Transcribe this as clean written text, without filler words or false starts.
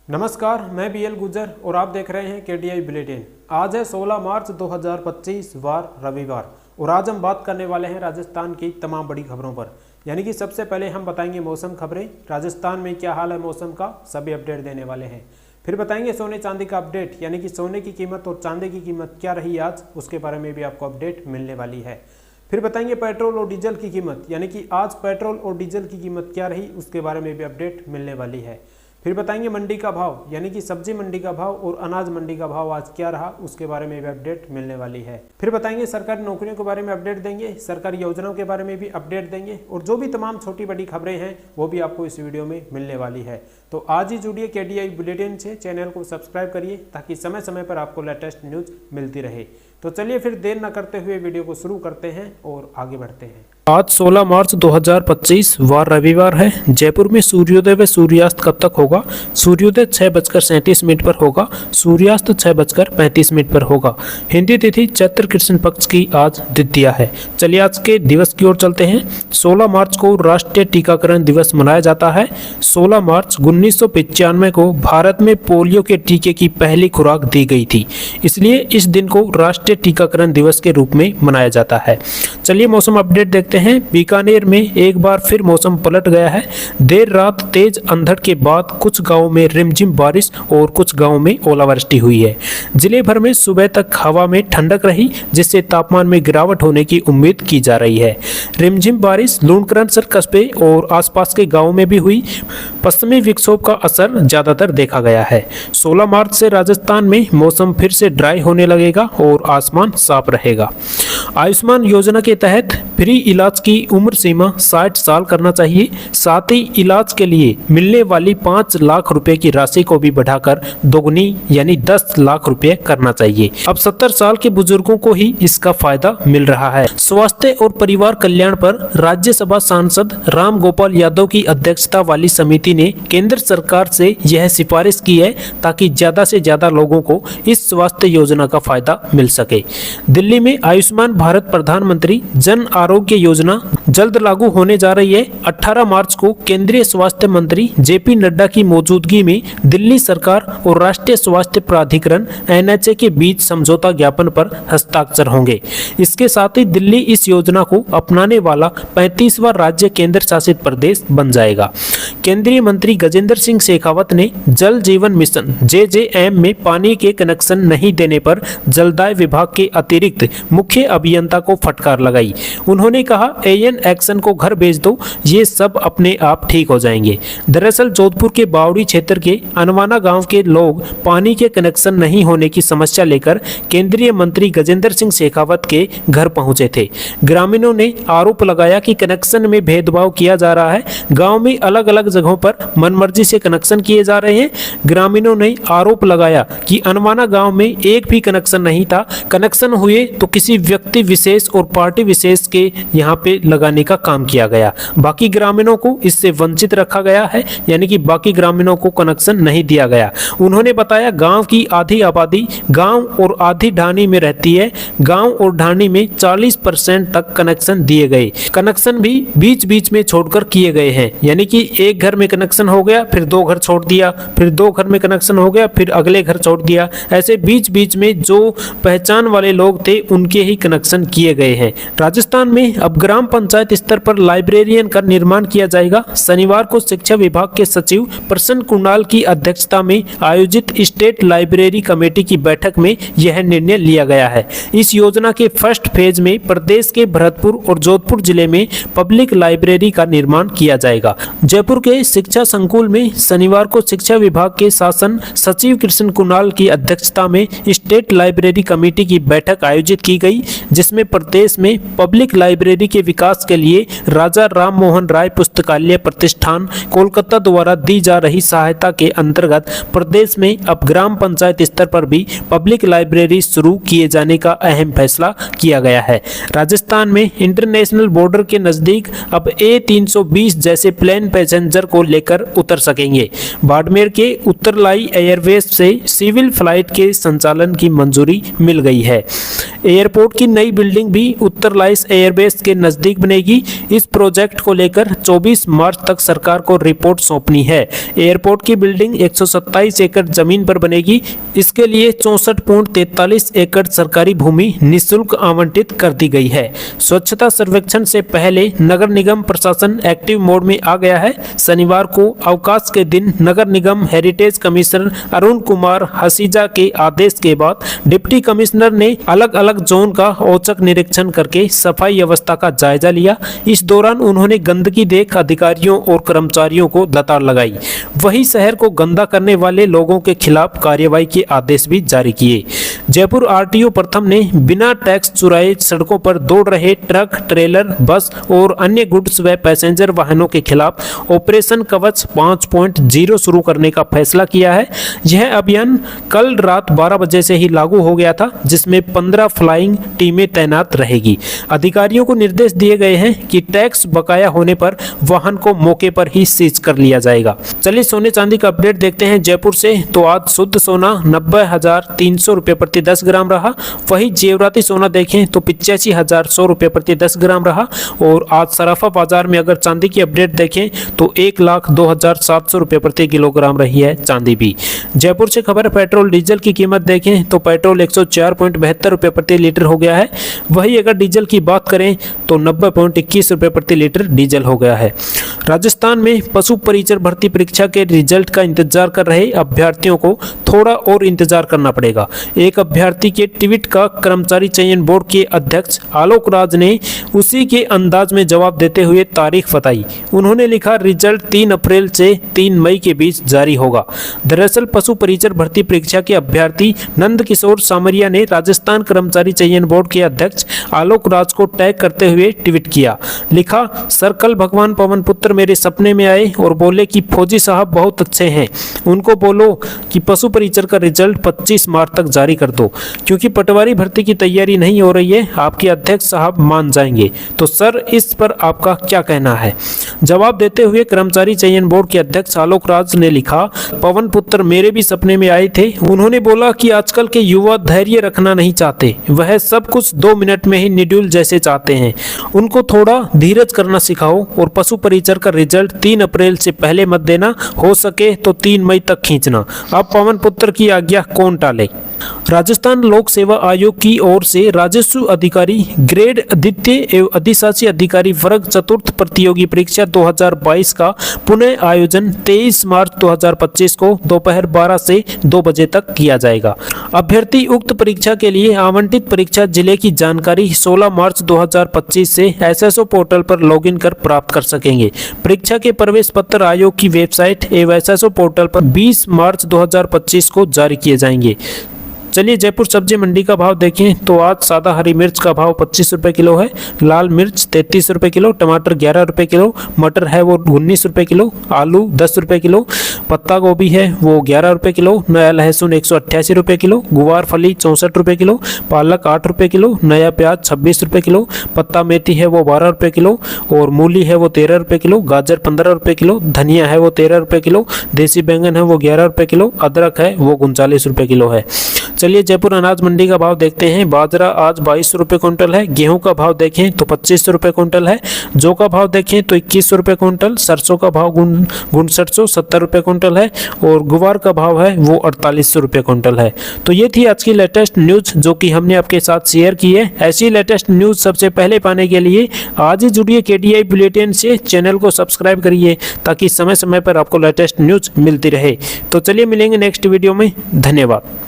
नमस्कार, मैं बीएल गुजर और आप देख रहे हैं केटीआई बुलेटिन। आज है 16 मार्च 2025 वार रविवार और आज हम बात करने वाले हैं राजस्थान की तमाम बड़ी खबरों पर। यानी कि सबसे पहले हम बताएंगे मौसम खबरें, राजस्थान में क्या हाल है मौसम का, सभी अपडेट देने वाले हैं। फिर बताएंगे सोने चांदी का अपडेट, यानी कि सोने की कीमत और चांदी की कीमत क्या रही आज, उसके बारे में भी आपको अपडेट मिलने वाली है। फिर बताएंगे पेट्रोल और डीजल की कीमत, यानी कि आज पेट्रोल और डीजल की कीमत क्या रही, उसके बारे में भी अपडेट मिलने वाली है। फिर बताएंगे मंडी का भाव, यानी कि सब्जी मंडी का भाव और अनाज मंडी का भाव आज क्या रहा, उसके बारे में भी अपडेट मिलने वाली है। फिर बताएंगे सरकारी नौकरियों के बारे में अपडेट देंगे, सरकारी योजनाओं के बारे में भी अपडेट देंगे और जो भी तमाम छोटी बड़ी खबरें हैं वो भी आपको इस वीडियो में मिलने वाली है। तो आज ही जुड़िए केटीआई बुलेटिन से, चैनल को सब्सक्राइब करिए ताकि समय समय पर आपको लेटेस्ट न्यूज मिलती रहे। तो चलिए फिर देर न करते हुए वीडियो को शुरू करते हैं और आगे बढ़ते हैं। आज 16 मार्च 2025 वार रविवार है। जयपुर में सूर्योदय व सूर्यास्त कब तक होगा? सूर्योदय 6:37 पर होगा, सूर्यास्त 6:35 पर होगा। हिंदी तिथि चैत्र कृष्ण पक्ष की आज द्वितीया है। चलिए आज के दिवस की ओर चलते हैं। 16 मार्च को राष्ट्रीय टीकाकरण दिवस मनाया जाता है। 16 मार्च 1995 को भारत में पोलियो के टीके की पहली खुराक दी गई थी, इसलिए इस दिन को राष्ट्रीय टीकाकरण दिवस के रूप में मनाया जाता है। चलिए मौसम अपडेट देखते हैं। बीकानेर में एक बार फिर मौसम पलट गया है। देर रात तेज अंधड़ के बाद कुछ गांवों में रिमझिम बारिश और कुछ गांवों में ओलावृष्टि हुई है। जिले भर में सुबह तक हवा में ठंडक रही, जिससे तापमान में गिरावट होने की उम्मीद की जा रही है। रिमझिम बारिश लूणकरणसर कस्बे और आसपास के गांवों में भी हुई। पश्चिमी विक्षोभ का असर ज्यादातर देखा गया है। 16 मार्च से राजस्थान में मौसम फिर से ड्राई होने लगेगा और आसमान साफ रहेगा। आयुष्मान योजना के तहत फ्री इलाज की उम्र सीमा 60 साल करना चाहिए। साथ ही इलाज के लिए मिलने वाली 5 लाख रुपए की राशि को भी बढ़ाकर दोगुनी यानी 10 लाख रुपए करना चाहिए। अब 70 साल के बुजुर्गों को ही इसका फायदा मिल रहा है। स्वास्थ्य और परिवार कल्याण पर राज्यसभा सांसद राम गोपाल यादव की अध्यक्षता वाली समिति ने केंद्र सरकार से यह सिफारिश की है ताकि ज्यादा से ज्यादा लोगों को इस स्वास्थ्य योजना का फायदा मिल सके। दिल्ली में आयुष्मान भारत प्रधानमंत्री जन आरोग्य योजना जल्द लागू होने जा रही है। 18 मार्च को केंद्रीय स्वास्थ्य मंत्री जेपी नड्डा की मौजूदगी में दिल्ली सरकार और राष्ट्रीय स्वास्थ्य प्राधिकरण एनएचए के बीच समझौता ज्ञापन पर हस्ताक्षर होंगे। इसके साथ ही दिल्ली इस योजना को अपनाने वाला 35वां राज्य केंद्र शासित प्रदेश बन जाएगा। केंद्रीय मंत्री गजेंद्र सिंह शेखावत ने जल जीवन मिशन जेजेएम में पानी के कनेक्शन नहीं देने पर जलदाय विभाग के अतिरिक्त मुख्य अभियंता को फटकार लगाई। उन्होंने कहा एएन एक्शन को घर भेज दो, ये सब अपने आप ठीक हो जाएंगे। दरअसल जोधपुर के बावड़ी क्षेत्र के अनवाना गांव के लोग पानी के कनेक्शन नहीं होने की समस्या लेकर केंद्रीय मंत्री गजेंद्र सिंह शेखावत के घर पहुंचे थे। ग्रामीणों ने आरोप लगाया कि कनेक्शन में भेदभाव किया जा रहा है। गांव में अलग अलग जगहों पर मनमर्जी से कनेक्शन किए जा रहे हैं। ग्रामीणों ने आरोप लगाया कि अनवाना गांव में एक भी कनेक्शन नहीं था। कनेक्शन हुए तो किसी व्यक्ति विशेष और पार्टी विशेष के यहाँ पे लगाने का काम किया गया, बाकी ग्रामीणों को इससे वंचित रखा गया है, यानी कि बाकी ग्रामीणों को कनेक्शन नहीं दिया गया। उन्होंने बताया गांव की आधी आबादी गांव और आधी ढाणी में रहती है। गांव और ढाणी में 40% तक कनेक्शन दिए गए। कनेक्शन भी बीच बीच में छोड़कर किए गए हैं, यानी कि एक घर में कनेक्शन हो गया, फिर 2 घर छोड़ दिया, फिर 2 घर में कनेक्शन हो गया, फिर अगले घर छोड़ दिया। ऐसे बीच बीच में जो पहचान वाले लोग थे उनके ही कनेक्शन किए गए हैं। राजस्थान में अब ग्राम पंचायत स्तर पर लाइब्रेरियन का निर्माण किया जाएगा। शनिवार को शिक्षा विभाग के सचिव प्रसन्न कुणाल की अध्यक्षता में आयोजित स्टेट लाइब्रेरी कमेटी की बैठक में यह निर्णय लिया गया है। इस योजना के फर्स्ट फेज में प्रदेश के भरतपुर और जोधपुर जिले में पब्लिक लाइब्रेरी का निर्माण किया जाएगा। जयपुर के शिक्षा संकुल में शनिवार को शिक्षा विभाग के शासन सचिव कृष्ण कुणाल की अध्यक्षता में स्टेट लाइब्रेरी कमेटी की बैठक आयोजित की गई, जिसमें प्रदेश में पब्लिक लाइब्रेरी के विकास के लिए राजा राम मोहन राय पुस्तकालय प्रतिष्ठान कोलकाता द्वारा दी जा रही सहायता के अंतर्गत प्रदेश में अब ग्राम पंचायत स्तर पर भी पब्लिक लाइब्रेरी शुरू किए जाने का अहम फैसला किया गया है। राजस्थान में इंटरनेशनल बॉर्डर के नजदीक अब A320 जैसे प्लेन पैसेंजर को लेकर उतर सकेंगे। बाड़मेर के उत्तरलाई एयरवेज से सिविल फ्लाइट के संचालन की मंजूरी मिल गई है। एयरपोर्ट की नई बिल्डिंग भी उत्तरलाई एयर एयरबेस के नजदीक बनेगी। इस प्रोजेक्ट को लेकर 24 मार्च तक सरकार को रिपोर्ट सौंपनी है। एयरपोर्ट की बिल्डिंग 127 एकड़ जमीन पर बनेगी। इसके लिए 64.43 एकड़ सरकारी भूमि निःशुल्क आवंटित कर दी गई है। स्वच्छता सर्वेक्षण से पहले नगर निगम प्रशासन एक्टिव मोड में आ गया है। शनिवार को अवकाश के दिन नगर निगम हेरिटेज कमिश्नर अरुण कुमार हसीजा के आदेश के बाद डिप्टी कमिश्नर ने अलग अलग जोन का औचक निरीक्षण करके सफाई व्यवस्था का जायजा लिया। इस दौरान उन्होंने गंदगी देख अधिकारियों और कर्मचारियों को लताड़ लगाई। वहीं शहर को गंदा करने वाले लोगों के खिलाफ कार्रवाई के आदेश भी जारी किए। जयपुर आरटीओ प्रथम ने बिना टैक्स चुराए सड़कों पर दौड़ रहे ट्रक, ट्रेलर, बस और अन्य गुड्स व पैसेंजर वाहनों के खिलाफ ऑपरेशन कवच 5.0 शुरू करने का फैसला किया है। यह अभियान कल रात 12 बजे से ही लागू हो गया था, जिसमें 15 फ्लाइंग टीमें तैनात रहेगी। अधिकारियों को निर्देश दिए गए हैं कि टैक्स बकाया होने पर वाहन को मौके पर ही सीज कर लिया जाएगा। चलिए सोने चांदी का अपडेट देखते हैं जयपुर से। तो आज शुद्ध सोना 90,300 रुपये प्रति 10 ग्राम रहा। वही जेवराती सोना देखें तो 85,100 रुपये प्रति 10 ग्राम रहा। और आज सराफा बाजार में अगर चांदी की अपडेट देखें तो 1,02,700 रुपये प्रति किलोग्राम रही है चांदी भी। जयपुर से खबर पेट्रोल डीजल की कीमत देखें तो पेट्रोल 104.72 रुपये प्रति लीटर हो गया है। वही अगर डीजल की बात करें तो 90.21 रुपये प्रति लीटर डीजल हो गया है। राजस्थान में पशु परिचर भर्ती परीक्षा के रिजल्ट का इंतजार कर रहे अभ्यर्थियों को थोड़ा और इंतजार करना पड़ेगा। एक अभ्यर्थी के ट्वीट का कर्मचारी चयन बोर्ड के अध्यक्ष आलोक राज ने उसी के अंदाज में जवाब देते हुए तारीख बताई। उन्होंने लिखा, रिजल्ट 3 अप्रैल से 3 मई के बीच जारी होगा। दरअसल पशु परिचर भर्ती परीक्षा के अभ्यर्थी नंद किशोर सामरिया ने राजस्थान कर्मचारी चयन बोर्ड के अध्यक्ष आलोक राज को टैग करते हुए ट्वीट किया। लिखा, सर कल भगवान पवन पुत्र मेरे सपने में आए और बोले कि फौजी साहब बहुत अच्छे हैं, उनको बोलो कि पशु परिचर का रिजल्ट 25 मार्च तक जारी कर दो, क्योंकि पटवारी भर्ती की तैयारी नहीं हो रही है। आपके अध्यक्ष साहब मान जाएंगे। तो सर इस पर आपका क्या कहना है? जवाब देते हुए कर्मचारी चयन बोर्ड के अध्यक्ष आलोक राज ने लिखा, पवन पुत्र मेरे भी सपने में आए थे। उन्होंने बोला कि आजकल के युवा धैर्य रखना नहीं चाहते, वह सब कुछ 2 मिनट में ही निड्यूल जैसे चाहते हैं। उनको थोड़ा धीरज करना सिखाओ और पशु परिचर का रिजल्ट 3 अप्रैल से पहले मत देना, हो सके तो 3 मई तक खींचना। अब पवन पुत्र की आज्ञा कौन टाले। राजस्थान लोक सेवा आयोग की ओर से राजस्व अधिकारी ग्रेड द्वितीय एवं अधिशासी अधिकारी वर्ग चतुर्थ प्रतियोगी परीक्षा 2022 का पुनः आयोजन 23 मार्च 2025 को दोपहर 12 से 2 बजे तक किया जाएगा। अभ्यर्थी उक्त परीक्षा के लिए आवंटित परीक्षा जिले की जानकारी 16 मार्च 2025 से एसएसओ पोर्टल पर लॉगिन कर प्राप्त कर सकेंगे। परीक्षा के प्रवेश पत्र आयोग की वेबसाइट एवं एसएसओ पोर्टल पर 20 मार्च 2025 को जारी किए जाएंगे। चलिए जयपुर सब्जी मंडी का भाव देखें तो आज सादा हरी मिर्च का भाव 25 रुपये किलो है, लाल मिर्च 33 रुपये किलो, टमाटर 11 रुपये किलो, मटर है वो 19 रुपये किलो, आलू 10 रुपये किलो, पत्ता गोभी है वो 11 रुपये किलो, नया लहसुन 188 रुपये किलो, गुवार फली 64 रुपये किलो, पालक 8 रुपये किलो, नया प्याज 26 रुपये किलो, पत्ता मेथी है वो 12 रुपये किलो और मूली है वो 13 रुपये किलो, गाजर 15 रुपये किलो, धनिया है वो 13 रुपये किलो, देसी बैंगन है वो 11 रुपये किलो, अदरक है वो 39 रुपये किलो है। चलिए जयपुर अनाज मंडी का भाव देखते हैं। बाजरा आज 22 रुपये कुंटल है, गेहूं का भाव देखें तो 25 रुपये कुंटल है, जौ का भाव देखें तो 21 रुपये कुंटल, सरसों का भाव गुण सरसों 70 रुपये कुंटल है और गुवार का भाव है वो 48 रुपये कुंटल है। तो ये थी आज की लेटेस्ट न्यूज जो कि हमने आपके साथ शेयर की है। ऐसी लेटेस्ट न्यूज सबसे पहले पाने के लिए आज ही जुड़िए केडीआई बुलेटिन से, चैनल को सब्सक्राइब करिए ताकि समय समय पर आपको लेटेस्ट न्यूज मिलती रहे। तो चलिए मिलेंगे नेक्स्ट वीडियो में। धन्यवाद।